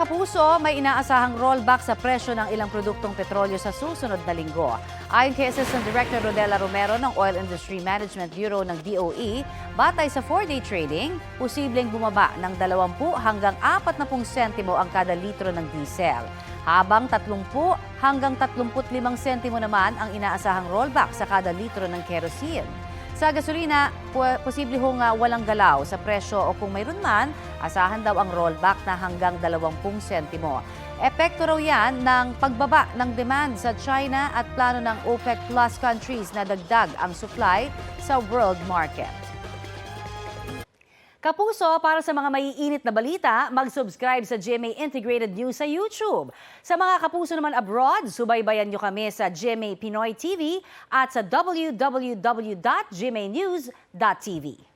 kapuso, may inaasahang rollback sa presyo ng ilang produktong petrolyo sa susunod na linggo. Ayon kay Assistant Director Rodela Romero ng Oil Industry Management Bureau ng DOE, batay sa 4-day trading, posibleng bumaba ng 20 hanggang 40 sentimo ang kada litro ng diesel. Habang 30 hanggang 35 sentimo naman ang inaasahang rollback sa kada litro ng kerosene. Sa gasolina, posible hong walang galaw sa presyo o kung mayroon man, asahan daw ang rollback na hanggang 20 sentimo. Epekto raw yan ng pagbaba ng demand sa China at plano ng OPEC Plus countries na dagdag ang supply sa world market. Kapuso, para sa mga maiinit na balita, mag-subscribe sa GMA Integrated News sa YouTube. Sa mga kapuso naman abroad, subaybayan nyo kami sa GMA Pinoy TV at sa www.gmanews.tv.